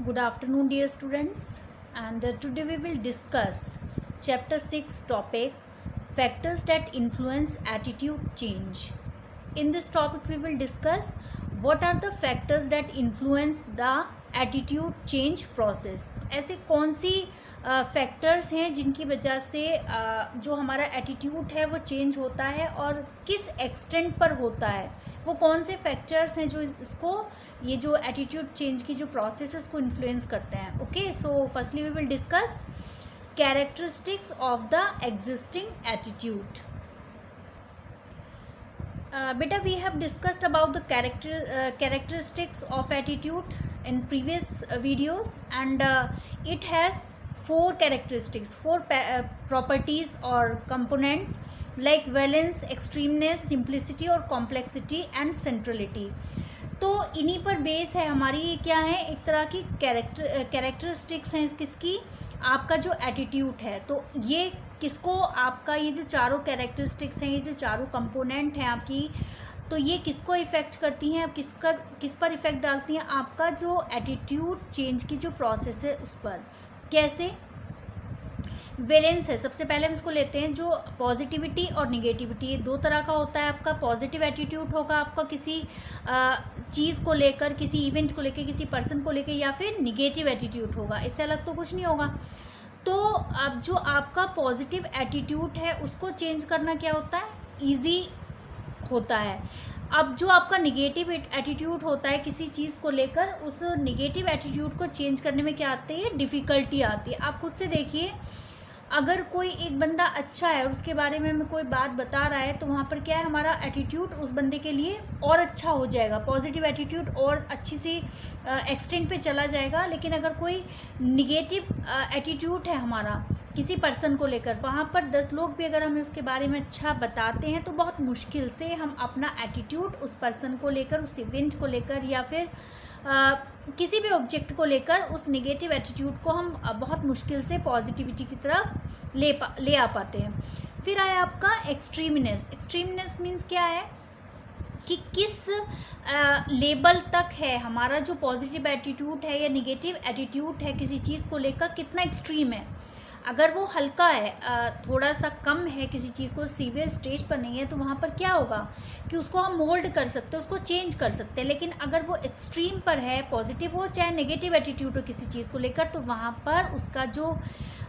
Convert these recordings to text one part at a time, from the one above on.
Good afternoon, dear students, and today we will discuss chapter 6 topic factors that influence attitude change. In this topic we will discuss what are the factors that influence the attitude change process. ऐसे कौन सी factors हैं जिनकी वजह से जो हमारा attitude है वो चेंज होता है और किस एक्सटेंट पर होता है, वो कौन से फैक्टर्स हैं जो इसको ये जो एटीट्यूड चेंज की जो प्रोसेस है उसको इन्फ्लुएंस करते हैं. Okay, so firstly we will discuss characteristics of the existing attitude. Beta, we have discussed about the characteristics of attitude in previous videos, and it has four characteristics, four properties or components like valence, extremeness, simplicity और complexity and centrality. तो इन्हीं पर base है हमारी. ये क्या है, एक तरह की कैरेक्टरिस्टिक्स हैं किसकी, आपका जो एटीट्यूड है. तो ये किसको, आपका ये जो चारों कैरेक्टरिस्टिक्स हैं, ये जो चारों कंपोनेंट हैं आपकी, तो ये किसको इफ़ेक्ट करती हैं, आप किस पर इफ़ेक्ट डालती हैं, आपका जो एटीट्यूड चेंज की जो प्रोसेस है उस पर. कैसे? वेलेंस है. सबसे पहले हम इसको लेते हैं, जो पॉजिटिविटी और निगेटिविटी दो तरह का होता है. आपका पॉजिटिव एटीट्यूड होगा आपका किसी चीज़ को लेकर, किसी इवेंट को लेकर, किसी पर्सन को लेकर, या फिर निगेटिव एटीट्यूड होगा. इससे अलग तो कुछ नहीं होगा. तो अब जो आपका पॉजिटिव एटीट्यूड है उसको चेंज करना क्या होता है, ईजी होता है. अब जो आपका निगेटिव एटीट्यूड होता है किसी चीज़ को लेकर, उस निगेटिव एटीट्यूड को चेंज करने में क्या आती है, डिफ़िकल्टी आती है. आप खुद से देखिए, अगर कोई एक बंदा अच्छा है और उसके बारे में हमें कोई बात बता रहा है, तो वहाँ पर क्या है, हमारा एटीट्यूड उस बंदे के लिए और अच्छा हो जाएगा, पॉजिटिव एटीट्यूड और अच्छी सी एक्सटेंट पे चला जाएगा. लेकिन अगर कोई निगेटिव एटीट्यूड है हमारा किसी पर्सन को लेकर, वहाँ पर 10 लोग भी अगर हमें उसके बारे में अच्छा बताते हैं तो बहुत मुश्किल से हम अपना एटीट्यूड उस पर्सन को लेकर, उस इवेंट को लेकर, या फिर किसी भी ऑब्जेक्ट को लेकर उस नेगेटिव एटीट्यूड को हम बहुत मुश्किल से पॉजिटिविटी की तरफ ले आ पाते हैं. फिर आया आपका एक्सट्रीमनेस. एक्सट्रीमनेस मीन्स क्या है कि किस लेवल तक है हमारा जो पॉजिटिव एटीट्यूड है या नेगेटिव एटीट्यूड है किसी चीज़ को लेकर, कितना एक्सट्रीम है. अगर वो हल्का है, थोड़ा सा कम है, किसी चीज़ को सीवियर स्टेज पर नहीं है, तो वहाँ पर क्या होगा कि उसको हम मोल्ड कर सकते हैं, उसको चेंज कर सकते हैं. लेकिन अगर वो एक्सट्रीम पर है, पॉजिटिव हो चाहे नेगेटिव एटीट्यूड हो किसी चीज़ को लेकर, तो वहाँ पर उसका जो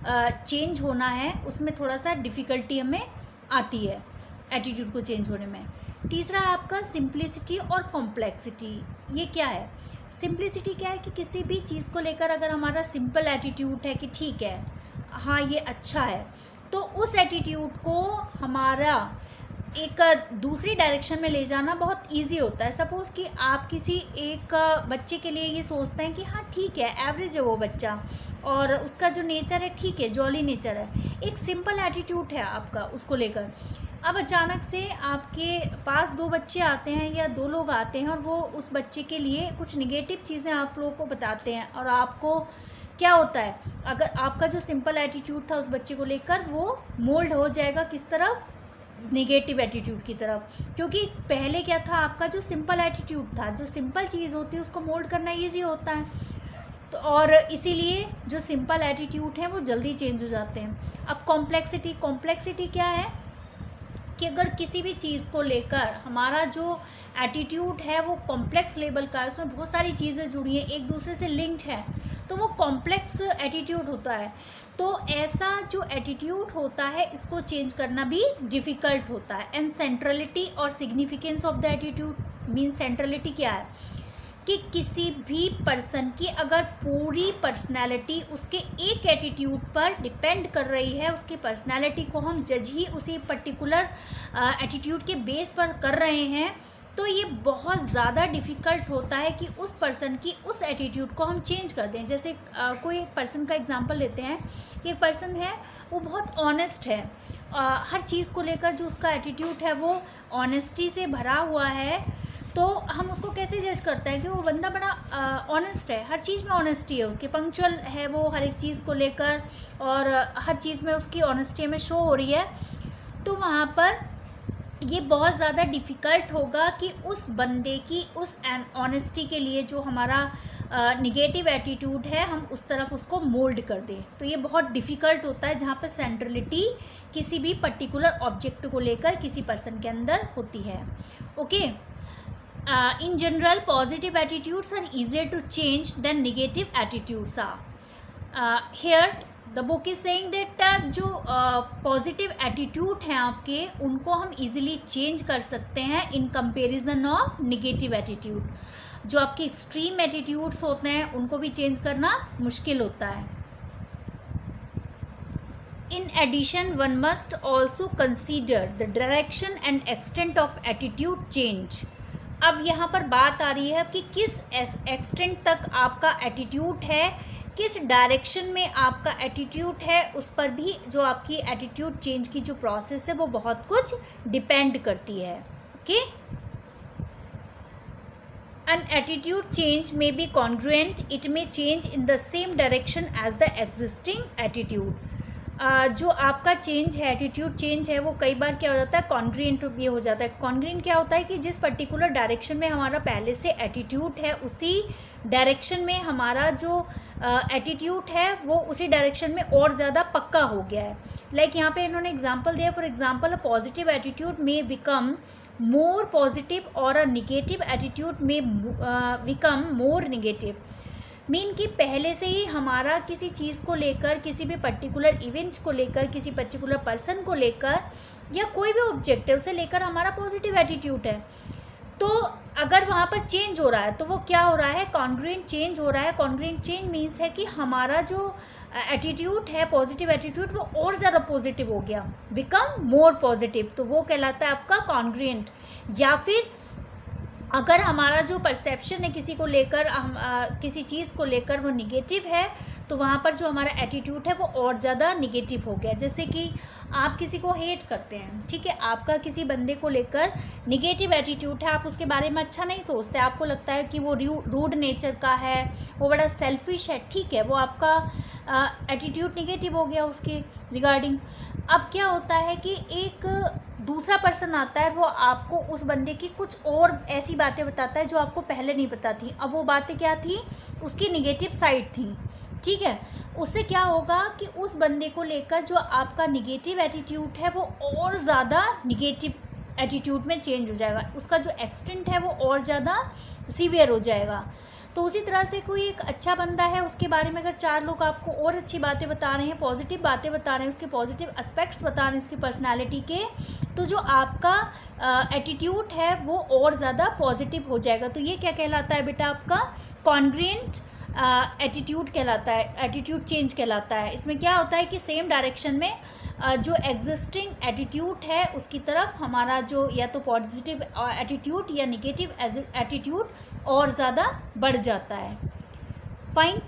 चेंज होना है उसमें थोड़ा सा डिफ़िकल्टी हमें आती है एटीट्यूड को चेंज होने में. तीसरा आपका सिंप्लिसिटी और कॉम्प्लेक्सिटी. ये क्या है? सिंप्लिसिटी क्या है कि किसी भी चीज़ को लेकर अगर हमारा सिंपल एटीट्यूड है कि ठीक है, हाँ ये अच्छा है, तो उस एटीट्यूड को हमारा एक दूसरी डायरेक्शन में ले जाना बहुत इजी होता है. सपोज़ कि आप किसी एक बच्चे के लिए ये सोचते हैं कि हाँ ठीक है, एवरेज है वो बच्चा और उसका जो नेचर है ठीक है, जॉली नेचर है, एक सिंपल एटीट्यूड है आपका उसको लेकर. अब अचानक से आपके पास 2 बच्चे आते हैं या 2 लोग आते हैं और वो उस बच्चे के लिए कुछ निगेटिव चीज़ें आप लोगों को बताते हैं, और आपको क्या होता है, अगर आपका जो सिंपल एटीट्यूड था उस बच्चे को लेकर वो मोल्ड हो जाएगा किस तरफ, नेगेटिव एटीट्यूड की तरफ. क्योंकि पहले क्या था, आपका जो सिंपल एटीट्यूड था, जो सिंपल चीज़ होती है उसको मोल्ड करना इजी होता है, तो और इसीलिए जो सिंपल एटीट्यूड है वो जल्दी चेंज हो जाते हैं. अब कॉम्प्लेक्सिटी क्या है कि अगर किसी भी चीज़ को लेकर हमारा जो एटीट्यूड है वो कॉम्प्लेक्स लेवल का है, उसमें बहुत सारी चीज़ें जुड़ी हैं, एक दूसरे से लिंक्ड है, तो वो कॉम्प्लेक्स एटीट्यूड होता है. तो ऐसा जो एटीट्यूड होता है इसको चेंज करना भी डिफ़िकल्ट होता है. एंड सेंट्रलिटी और significance of the attitude means, centrality क्या है कि किसी भी पर्सन की अगर पूरी पर्सनैलिटी उसके एक एटीट्यूड पर डिपेंड कर रही है, उसकी पर्सनैलिटी को हम जज ही उसी पर्टिकुलर एटीट्यूड के बेस पर कर रहे हैं, तो ये बहुत ज़्यादा डिफ़िकल्ट होता है कि उस पर्सन की उस एटीट्यूड को हम चेंज कर दें. जैसे कोई एक पर्सन का एग्जांपल लेते हैं कि एक पर्सन है वो बहुत ऑनेस्ट है, हर चीज़ को लेकर जो उसका एटीट्यूड है वो ऑनेस्टी से भरा हुआ है, तो हम उसको कैसे जज करते हैं कि वो बंदा बड़ा ऑनेस्ट है, हर चीज़ में ऑनेस्टी है उसकी, पंक्चुअल है वो हर एक चीज़ को लेकर, और हर चीज़ में उसकी ऑनेस्टी में शो हो रही है. तो वहाँ पर ये बहुत ज़्यादा डिफ़िकल्ट होगा कि उस बंदे की उस ऑनेस्टी के लिए जो हमारा निगेटिव एटीट्यूड है हम उस तरफ उसको मोल्ड कर दें। तो ये बहुत डिफ़िकल्ट होता है जहाँ पर सेंट्रलिटी किसी भी पर्टिकुलर ऑब्जेक्ट को लेकर किसी पर्सन के अंदर होती है। Okay, in general positive attitudes are easier to change than negative attitudes are. Here the book is saying that जो पॉजिटिव एटीट्यूड हैं आपके उनको हम इजीली चेंज कर सकते हैं in comparison of negative attitude. जो आपके एक्सट्रीम एटीट्यूड्स होते हैं उनको भी चेंज करना मुश्किल होता है। In addition one must also consider the direction and extent of attitude change. अब यहाँ पर बात आ रही है कि किस एक्सटेंट तक आपका एटीट्यूड है, किस डायरेक्शन में आपका एटीट्यूड है, उस पर भी जो आपकी एटीट्यूड चेंज की जो प्रोसेस है वो बहुत कुछ डिपेंड करती है। Okay, an attitude change may be congruent, it may change in the same direction as the existing attitude. जो आपका चेंज है, एटीट्यूड चेंज है, वो कई बार क्या हो जाता है कॉन्ग्रुएंट भी हो जाता है। कॉन्ग्रुएंट क्या होता है कि जिस पर्टिकुलर डायरेक्शन में हमारा पहले से एटीट्यूड है उसी डायरेक्शन में हमारा जो एटीट्यूड है वो उसी डायरेक्शन में और ज़्यादा पक्का हो गया है। लाइक यहाँ पे इन्होंने एग्जांपल दिया, for example a positive attitude में बिकम मोर पॉजिटिव और अ निगेटिव एटीट्यूड में बिकम मोर निगेटिव। मीन कि पहले से ही हमारा किसी चीज़ को लेकर, किसी भी पर्टिकुलर इवेंट्स को लेकर, किसी पर्टिकुलर पर्सन को लेकर या कोई भी ऑब्जेक्ट है उसे लेकर हमारा पॉजिटिव एटीट्यूड है। तो अगर वहाँ पर चेंज हो रहा है तो वो क्या हो रहा है, कॉन्ग्रुएंट चेंज हो रहा है। कॉन्ग्रुएंट चेंज मीन्स है कि हमारा जो एटीट्यूड है, पॉजिटिव एटीट्यूड, वो और ज़्यादा पॉजिटिव हो गया, बिकम मोर पॉजिटिव, तो वो कहलाता है आपका कॉन्ग्रुएंट। या फिर अगर हमारा जो परसेप्शन है किसी को लेकर, किसी चीज़ को लेकर वो निगेटिव है, तो वहाँ पर जो हमारा एटीट्यूड है वो और ज़्यादा निगेटिव हो गया। जैसे कि आप किसी को हेट करते हैं, ठीक है, आपका किसी बंदे को लेकर निगेटिव एटीट्यूड है, आप उसके बारे में अच्छा नहीं सोचते, आपको लगता है कि वो रूड नेचर का है, वो बड़ा सेल्फिश है, ठीक है, वो आपका एटीट्यूड निगेटिव हो गया उसके रिगार्डिंग। अब क्या होता है कि एक दूसरा पर्सन आता है, वो आपको उस बंदे की कुछ और ऐसी बातें बताता है जो आपको पहले नहीं पता थी। अब वो बातें क्या थी, उसकी निगेटिव साइड थी, ठीक है। उससे क्या होगा कि उस बंदे को लेकर जो आपका निगेटिव एटीट्यूड है वो और ज़्यादा निगेटिव एटीट्यूड में चेंज हो जाएगा, उसका जो एक्सटेंट है वो और ज़्यादा सीवियर हो जाएगा। तो उसी तरह से कोई एक अच्छा बंदा है, उसके बारे में अगर 4 लोग आपको और अच्छी बातें बता रहे हैं, पॉजिटिव बातें बता रहे हैं, उसके पॉजिटिव एस्पेक्ट्स बता रहे हैं उसकी पर्सनालिटी के, तो जो आपका एटीट्यूड है वो और ज़्यादा पॉजिटिव हो जाएगा। तो ये क्या कहलाता है बेटा, आपका कॉन्ग्रुएंट एटीट्यूड कहलाता है, एटीट्यूड चेंज कहलाता है। इसमें क्या होता है कि सेम डायरेक्शन में जो एग्जिस्टिंग एटीट्यूड है उसकी तरफ हमारा जो या तो पॉजिटिव एटीट्यूड या निगेटिव एटीट्यूड और ज़्यादा बढ़ जाता है। Fine.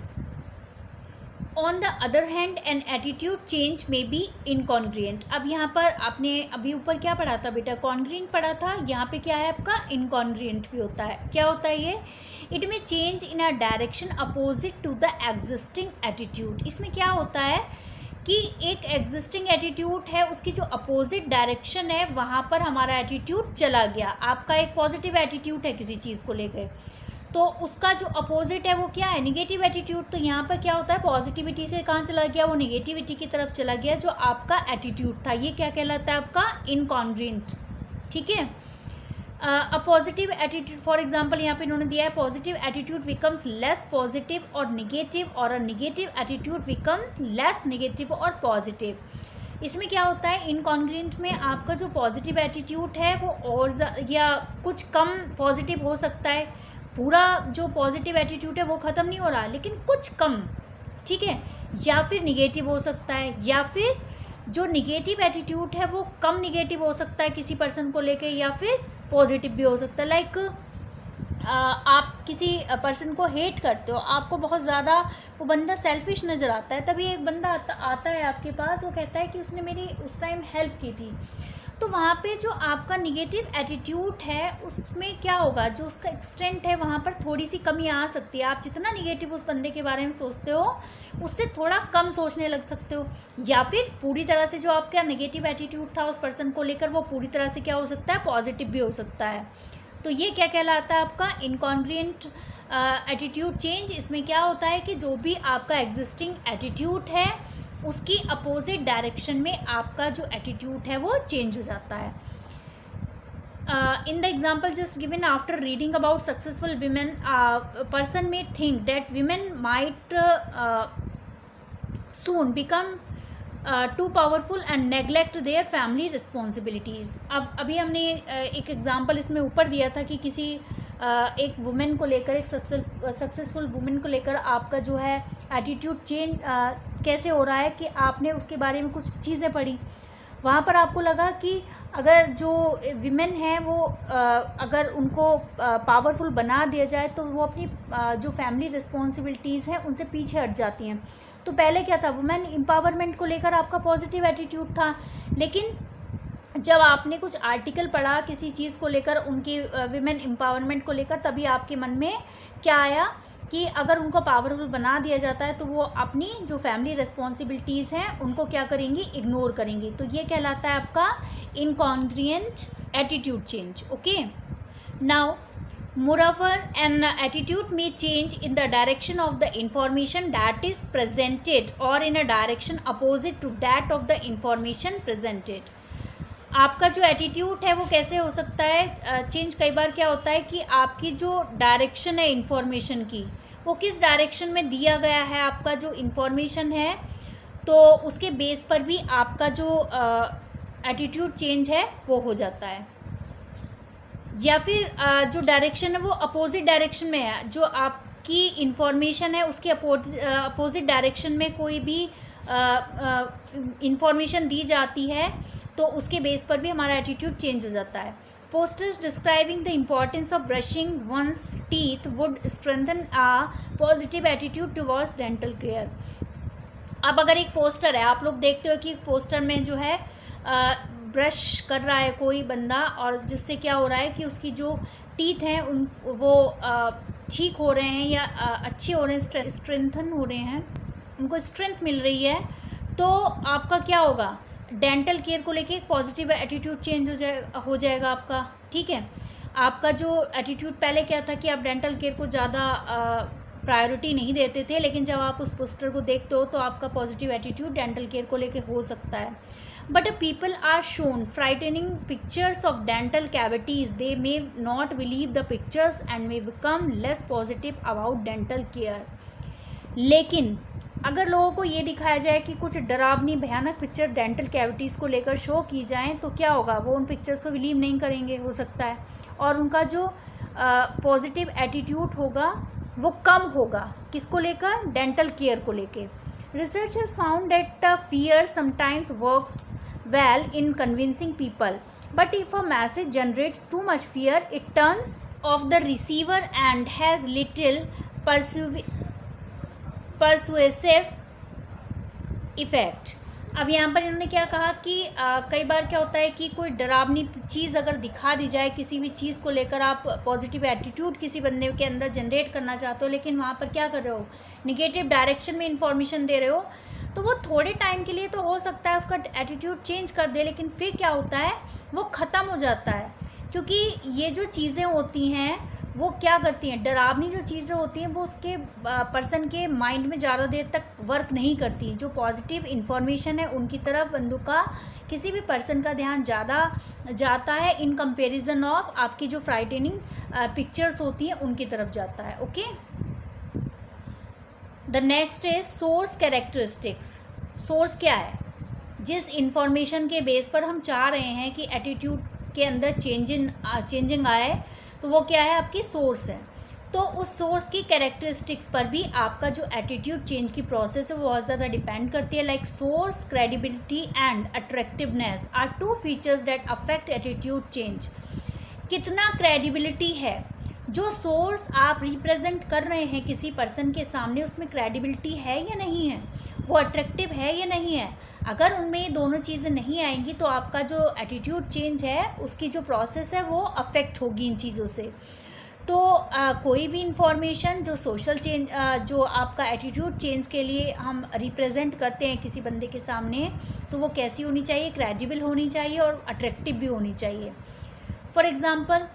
On the other hand N attitude change में बी इनकॉन्ग्रुएंट। अब यहाँ पर आपने अभी ऊपर क्या पढ़ा था बेटा, कॉन्ग्रुएंट पढ़ा था, यहाँ पे क्या है आपका इनकॉन्ग्रुएंट भी होता है। क्या होता है ये, it may change in a direction opposite to the existing attitude. इसमें क्या होता है कि एक एग्जिस्टिंग एटीट्यूड है, उसकी जो अपोजिट डायरेक्शन है वहाँ पर हमारा एटीट्यूड चला गया। आपका एक पॉजिटिव एटीट्यूड है किसी चीज़ को लेकर, तो उसका जो अपोजिट है वो क्या है, निगेटिव एटीट्यूड। तो यहाँ पर क्या होता है, पॉजिटिविटी से कहाँ चला गया, वो निगेटिविटी की तरफ चला गया जो आपका एटीट्यूड था। ये क्या कहलाता है आपका इनकॉन्ग्रुएंट, ठीक है। A positive attitude, for example यहाँ पे इन्होंने दिया है positive attitude becomes less positive और निगेटिव, और a negative attitude becomes less negative और पॉजिटिव। इसमें क्या होता है, इनकॉन्ग्रुएंट में आपका जो पॉजिटिव एटीट्यूड है वो और या कुछ कम पॉजिटिव हो सकता है, पूरा जो पॉजिटिव एटीट्यूड है वो ख़त्म नहीं हो रहा लेकिन कुछ कम, ठीक है, या फिर निगेटिव हो सकता है, या फिर जो निगेटिव एटीट्यूड है वो कम निगेटिव हो सकता है किसी पर्सन को लेके, या फिर पॉजिटिव भी हो सकता है। लाइक आप किसी पर्सन को हेट करते हो, आपको बहुत ज़्यादा वो बंदा सेल्फिश नज़र आता है, तभी एक बंदा आता है आपके पास, वो कहता है कि उसने मेरी उस टाइम हेल्प की थी, तो वहाँ पे जो आपका निगेटिव एटीट्यूड है उसमें क्या होगा, जो उसका एक्सटेंट है वहाँ पर थोड़ी सी कमी आ सकती है। आप जितना निगेटिव उस बंदे के बारे में सोचते हो उससे थोड़ा कम सोचने लग सकते हो, या फिर पूरी तरह से जो आपका नेगेटिव एटीट्यूड था उस पर्सन को लेकर वो पूरी तरह से क्या हो सकता है, पॉजिटिव भी हो सकता है। तो ये क्या कहलाता है आपका इनकॉन्ग्रुएंट एटीट्यूड चेंज। इसमें क्या होता है कि जो भी आपका एग्जिस्टिंग एटीट्यूड है उसकी अपोजिट डायरेक्शन में आपका जो एटीट्यूड है वो चेंज हो जाता है। In the example just given, after reading about successful women, a person may think that women might soon become too powerful and neglect their family responsibilities। अब अभी हमने एक एग्जांपल इसमें ऊपर दिया था कि किसी एक वुमेन को लेकर, एक सक्सेसफुल वुमेन को लेकर आपका जो है एटीट्यूड चेंज कैसे हो रहा है कि आपने उसके बारे में कुछ चीज़ें पढ़ी। वहाँ पर आपको लगा कि अगर जो विमेन हैं वो अगर उनको पावरफुल बना दिया जाए तो वो अपनी जो फैमिली रिस्पॉन्सिबिलिटीज़ हैं उनसे पीछे हट जाती हैं। तो पहले क्या था, वुमेन एम्पावरमेंट को लेकर आपका पॉजिटिव एटीट्यूड था, लेकिन जब आपने कुछ आर्टिकल पढ़ा किसी चीज़ को लेकर, उनकी विमेन एम्पावरमेंट को लेकर, तभी आपके मन में क्या आया कि अगर उनको पावरफुल बना दिया जाता है तो वो अपनी जो फैमिली रिस्पॉन्सिबिलिटीज़ हैं उनको क्या करेंगी, इग्नोर करेंगी। तो ये कहलाता है आपका incongruent attitude change. Okay, now moreover an attitude may change in the direction of the information that is presented or in a direction opposite to that of the information presented। आपका जो attitude है वो कैसे हो सकता है change, कई बार क्या होता है कि आपकी जो डायरेक्शन है इंफॉर्मेशन की वो किस डायरेक्शन में दिया गया है, आपका जो इंफॉर्मेशन है तो उसके बेस पर भी आपका जो एटीट्यूड चेंज है वो हो जाता है। या फिर जो डायरेक्शन है वो अपोजिट डायरेक्शन में है, जो आपकी इंफॉर्मेशन है उसके अपोजिट डायरेक्शन में कोई भी इंफॉर्मेशन दी जाती है तो उसके बेस पर भी हमारा एटीट्यूड चेंज हो जाता है। Posters describing the importance of brushing one's teeth would strengthen a positive attitude towards dental care. अब अगर एक पोस्टर है, आप लोग देखते हो कि पोस्टर में जो है ब्रश कर रहा है कोई बंदा, और जिससे क्या हो रहा है कि उसकी जो टीथ हैं उन वो ठीक हो रहे हैं या अच्छे हो रहे हैं, स्ट्रेंथन हो रहे हैं, उनको स्ट्रेंथ मिल रही है, तो आपका क्या होगा, डेंटल केयर को लेके एक पॉजिटिव एटीट्यूड चेंज हो जाएगा आपका। ठीक है, आपका जो एटीट्यूड पहले क्या था कि आप डेंटल केयर को ज़्यादा प्रायोरिटी नहीं देते थे, लेकिन जब आप उस पोस्टर को देखते हो तो आपका पॉजिटिव एटीट्यूड डेंटल केयर को लेके हो सकता है। But people are shown frightening pictures of dental cavities, they may not believe the pictures and may become less positive about dental care। लेकिन अगर लोगों को ये दिखाया जाए कि कुछ डरावनी भयानक पिक्चर डेंटल कैविटीज़ को लेकर शो की जाएं तो क्या होगा, वो उन पिक्चर्स को बिलीव नहीं करेंगे हो सकता है, और उनका जो पॉजिटिव एटीट्यूड होगा वो कम होगा, किसको लेकर, डेंटल केयर को लेकर। Research has found that fear sometimes works well in convincing people, but if a message generates too much fear, it turns off the receiver and has little persuasive effect। अब यहाँ पर इन्होंने क्या कहा कि कई बार क्या होता है कि कोई डरावनी चीज़ अगर दिखा दी जाए, किसी भी चीज़ को लेकर आप पॉजिटिव एटीट्यूड किसी बंदे के अंदर जनरेट करना चाहते हो, लेकिन वहाँ पर क्या कर रहे हो, निगेटिव डायरेक्शन में इंफॉर्मेशन दे रहे हो, तो वो थोड़े टाइम के लिए तो हो सकता है उसका एटीट्यूड चेंज कर दे, लेकिन फिर क्या होता है वो ख़त्म हो जाता है। क्योंकि ये जो चीज़ें होती हैं वो क्या करती हैं, डरावनी जो चीज़ें होती हैं वो उसके पर्सन के माइंड में ज़्यादा देर तक वर्क नहीं करती। जो पॉजिटिव इन्फॉर्मेशन है उनकी तरफ बंदों का, किसी भी पर्सन का ध्यान ज़्यादा जाता है इन कंपैरिजन ऑफ आपकी जो फ्राइटनिंग पिक्चर्स होती हैं उनकी तरफ जाता है। Okay, the next is source characteristics. Source क्या है, जिस इंफॉर्मेशन के बेस पर हम चाह रहे हैं कि एटीट्यूड के अंदर चेंजिंग आए, तो वो क्या है, आपकी सोर्स है। तो उस सोर्स की कैरेक्टरिस्टिक्स पर भी आपका जो एटीट्यूड चेंज की प्रोसेस है वो बहुत ज़्यादा डिपेंड करती है। Like source, credibility and attractiveness are two features that affect attitude change. कितना क्रेडिबिलिटी है, जो सोर्स आप रिप्रेजेंट कर रहे हैं किसी पर्सन के सामने, उसमें क्रेडिबिलिटी है या नहीं है, वो अट्रैक्टिव है या नहीं है। अगर उनमें ये दोनों चीज़ें नहीं आएंगी तो आपका जो एटीट्यूड चेंज है, उसकी जो प्रोसेस है वो अफेक्ट होगी इन चीज़ों से। तो कोई भी इंफॉर्मेशन जो सोशल चेंज, जो आपका एटीट्यूड चेंज के लिए हम रिप्रेजेंट करते हैं किसी बंदे के सामने, तो वो कैसी होनी चाहिए, क्रेडिबल होनी चाहिए और अट्रैक्टिव भी होनी चाहिए। For example,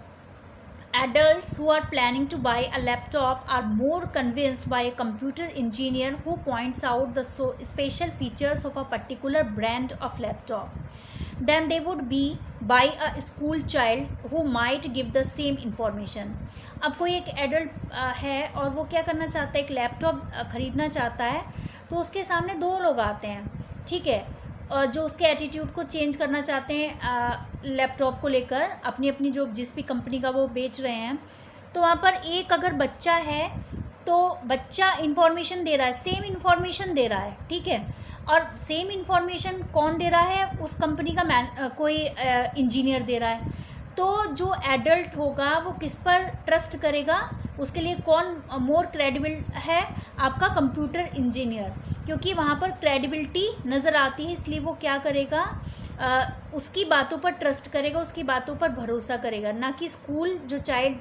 adults who are planning to buy a laptop are more convinced by a computer engineer who points out the special features of a particular brand of laptop than they would be by a school child who might give the same information. अब कोई एक adult है और वो क्या करना चाहता है, एक लैपटॉप ख़रीदना चाहता है, तो उसके सामने दो लोग आते हैं, ठीक है, और जो उसके एटीट्यूड को चेंज करना चाहते हैं लैपटॉप को लेकर, अपनी अपनी जो जिस भी कंपनी का वो बेच रहे हैं। तो वहाँ पर एक अगर बच्चा है तो बच्चा इन्फॉर्मेशन दे रहा है, सेम इन्फॉर्मेशन दे रहा है, ठीक है, और सेम इन्फॉर्मेशन कौन दे रहा है, उस कंपनी का कोई इंजीनियर दे रहा है। तो जो एडल्ट होगा वो किस पर ट्रस्ट करेगा, उसके लिए कौन मोर क्रेडिबल है, आपका कंप्यूटर इंजीनियर, क्योंकि वहाँ पर क्रेडिबिलिटी नज़र आती है, इसलिए वो क्या करेगा, उसकी बातों पर ट्रस्ट करेगा, उसकी बातों पर भरोसा करेगा, ना कि स्कूल जो चाइल्ड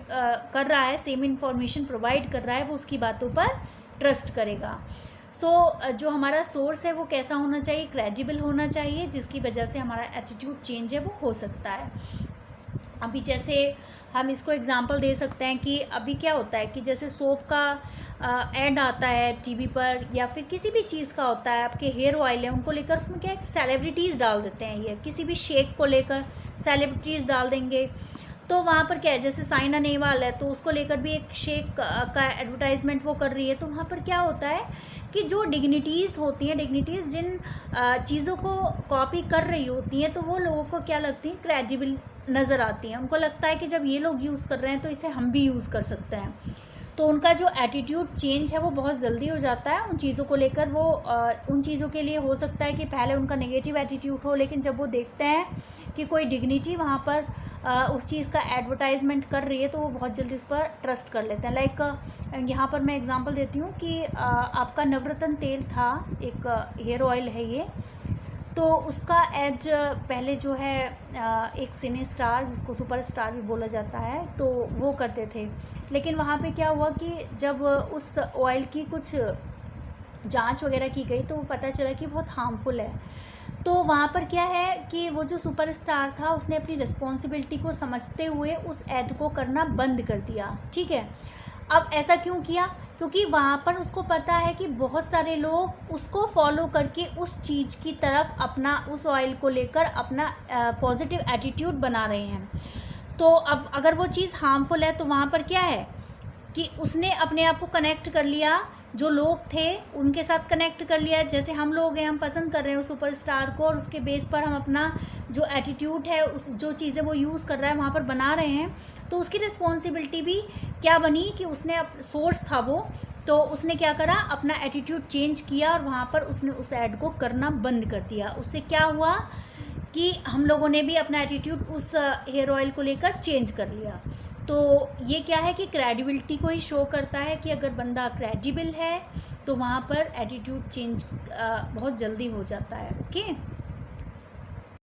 कर रहा है, सेम इन्फॉर्मेशन प्रोवाइड कर रहा है, वो उसकी बातों पर ट्रस्ट करेगा। जो हमारा सोर्स है वो कैसा होना चाहिए, क्रेडिबल होना चाहिए, जिसकी वजह से हमारा एटीट्यूड चेंज है वो हो सकता है। अभी जैसे हम इसको एग्जांपल दे सकते हैं कि अभी क्या होता है कि जैसे सोप का ऐड आता है टीवी पर, या फिर किसी भी चीज़ का होता है, आपके हेयर ऑयल है उनको लेकर, उसमें क्या है सेलिब्रिटीज़ डाल देते हैं, ये किसी भी शेक को लेकर सेलिब्रिटीज़ डाल देंगे। तो वहाँ पर क्या है, जैसे साइना नेहवाल है तो उसको लेकर भी एक शेक का एडवर्टाइजमेंट वो कर रही है। तो वहाँ पर क्या होता है कि जो डिग्निटीज़ होती हैं, डिग्निटीज़ जिन चीज़ों को कॉपी कर रही होती हैं, तो वो लोगों को क्या लगती है, क्रेडिबल नज़र आती हैं। उनको लगता है कि जब ये लोग यूज़ कर रहे हैं तो इसे हम भी यूज़ कर सकते हैं। तो उनका जो एटीट्यूड चेंज है वो बहुत जल्दी हो जाता है उन चीज़ों को लेकर। वो उन चीज़ों के लिए हो सकता है कि पहले उनका नेगेटिव एटीट्यूड हो, लेकिन जब वो देखते हैं कि कोई डिग्निटी वहाँ पर उस चीज़ का एडवर्टाइजमेंट कर रही है तो वो बहुत जल्दी उस पर ट्रस्ट कर लेते हैं। लाइक यहाँ पर मैं एग्जांपल देती हूँ कि आपका नवरत्न तेल था, एक हेयर ऑयल है ये, तो उसका एड पहले जो है एक सिने स्टार, जिसको सुपर स्टार भी बोला जाता है, तो वो करते थे। लेकिन वहाँ पे क्या हुआ कि जब उस ऑयल की कुछ जांच वगैरह की गई तो पता चला कि बहुत हार्मफुल है। तो वहाँ पर क्या है कि वो जो सुपर स्टार था उसने अपनी रिस्पॉन्सिबिलिटी को समझते हुए उस ऐड को करना बंद कर दिया, ठीक है। अब ऐसा क्यों किया, क्योंकि वहाँ पर उसको पता है कि बहुत सारे लोग उसको फॉलो करके उस चीज़ की तरफ अपना, उस ऑयल को लेकर अपना पॉजिटिव एटीट्यूड बना रहे हैं। तो अब अगर वो चीज़ हार्मफुल है तो वहाँ पर क्या है कि उसने अपने आप को कनेक्ट कर लिया, जो लोग थे उनके साथ कनेक्ट कर लिया। जैसे हम लोग हैं, हम पसंद कर रहे हैं उस सुपरस्टार को और उसके बेस पर हम अपना जो एटीट्यूड है, उस जो चीज़ें वो यूज़ कर रहा है वहाँ पर बना रहे हैं। तो उसकी रिस्पॉन्सिबिलिटी भी क्या बनी कि उसने सोर्स था वो, तो उसने क्या करा, अपना एटीट्यूड चेंज किया और वहाँ पर उसने उस ऐड को करना बंद कर दिया। उससे क्या हुआ कि हम लोगों ने भी अपना एटीट्यूड उस हेयर ऑयल को लेकर चेंज कर लिया। तो ये क्या है कि क्रेडिबिलिटी को ही शो करता है कि अगर बंदा क्रेडिबल है तो वहाँ पर एटीट्यूड चेंज बहुत जल्दी हो जाता है। ओके।